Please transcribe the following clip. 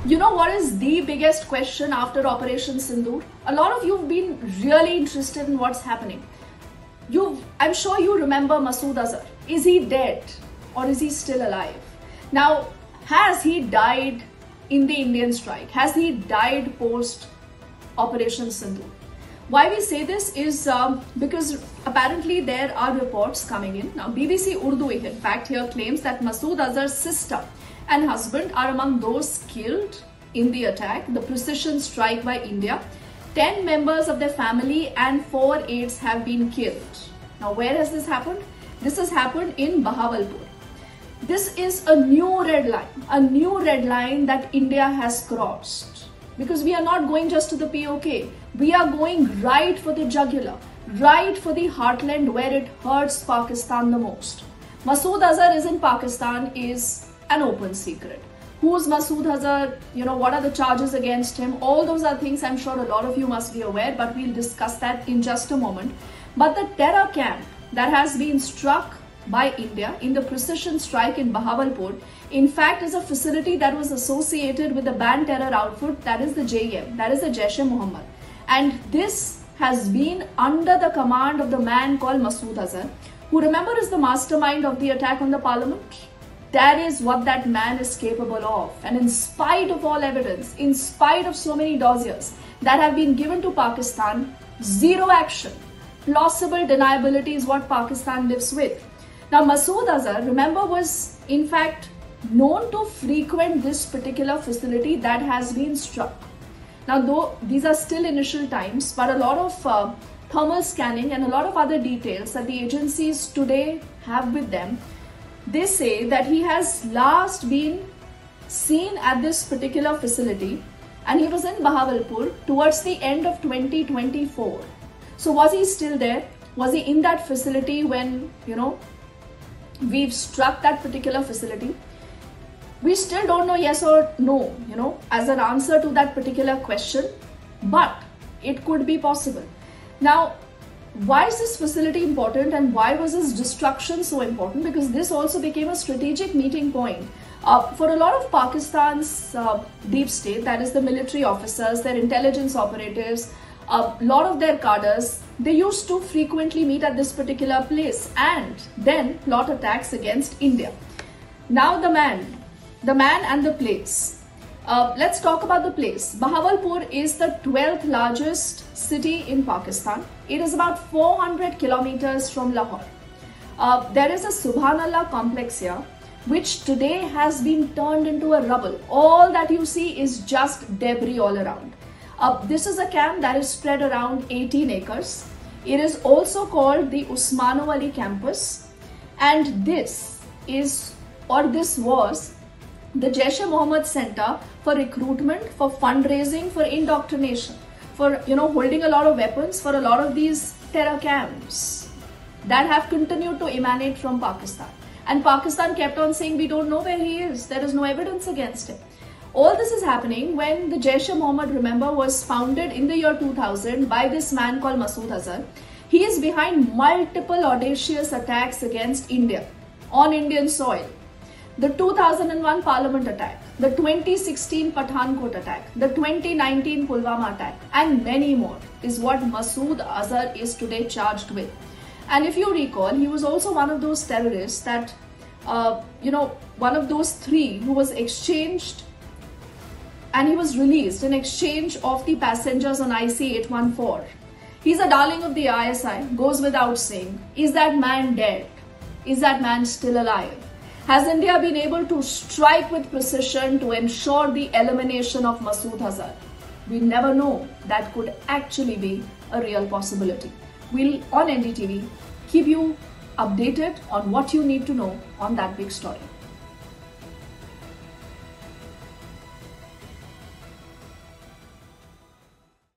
You know what is the biggest question after Operation Sindoor? A lot of you have been really interested in what's happening. I'm sure you remember Masood Azhar. Is he dead or is he still alive? Now, has he died in the Indian strike? Has he died post Operation Sindoor? Why we say this is because apparently there are reports coming in. Now, BBC Urdu in fact here claims that Masood Azhar's sister and husband are among those killed in the attack, the precision strike by India. 10 members of their family and 4 aides have been killed. Now, where has this happened? This has happened in Bahawalpur. This is a new red line that India has crossed. Because we are not going just to the POK. We are going right for the jugular, right for the heartland where it hurts Pakistan the most. Masood Azhar is in Pakistan is an open secret. Who's Masood Azhar? What are the charges against him? All those are things I'm sure a lot of you must be aware, but we'll discuss that in just a moment. But the terror camp that has been struck by India in the precision strike in Bahawalpur, in fact, is a facility that was associated with the banned terror outfit that is the JEM, that is the Jaish-e-Mohammed. And this has been under the command of the man called Masood Azhar, who remember is the mastermind of the attack on the parliament. That is what that man is capable of. And in spite of all evidence, in spite of so many dossiers that have been given to Pakistan, zero action. Plausible deniability is what Pakistan lives with. Now, Masood Azhar, remember, was in fact known to frequent this particular facility that has been struck. Now, though these are still initial times, but a lot of thermal scanning and a lot of other details that the agencies today have with them, they say that he has last been seen at this particular facility and he was in Bahawalpur towards the end of 2024. So was he still there? Was he in that facility when, we've struck that particular facility? We still don't know yes or no, as an answer to that particular question, but it could be possible. Now, why is this facility important and why was this destruction so important? Because this also became a strategic meeting point for a lot of Pakistan's deep state, that is the military officers, their intelligence operatives, a lot of their cadres. They used to frequently meet at this particular place and then plot attacks against India. Now the man and the place. Let's talk about the place. Bahawalpur is the 12th largest city in Pakistan. It is about 400 kilometers from Lahore. There is a Subhanallah complex here, which today has been turned into a rubble. All that you see is just debris all around. This is a camp that is spread around 18 acres. It is also called the Usmano Ali campus. And this was the Jaish-e-Mohammed Center for recruitment, for fundraising, for indoctrination, for holding a lot of weapons for a lot of these terror camps that have continued to emanate from Pakistan. And Pakistan kept on saying, we don't know where he is. There is no evidence against him. All this is happening when the Jaish-e-Mohammed, remember, was founded in the year 2000 by this man called Masood Azhar. He is behind multiple audacious attacks against India on Indian soil. The 2001 Parliament attack, the 2016 Pathankot attack, the 2019 Pulwama attack, and many more is what Masood Azhar is today charged with. And if you recall, he was also one of those terrorists that, one of those 3 who was exchanged and he was released in exchange of the passengers on IC-814. He's a darling of the ISI, goes without saying. Is that man dead? Is that man still alive? Has India been able to strike with precision to ensure the elimination of Masood Azhar? We never know. That could actually be a real possibility. We'll, on NDTV, keep you updated on what you need to know on that big story.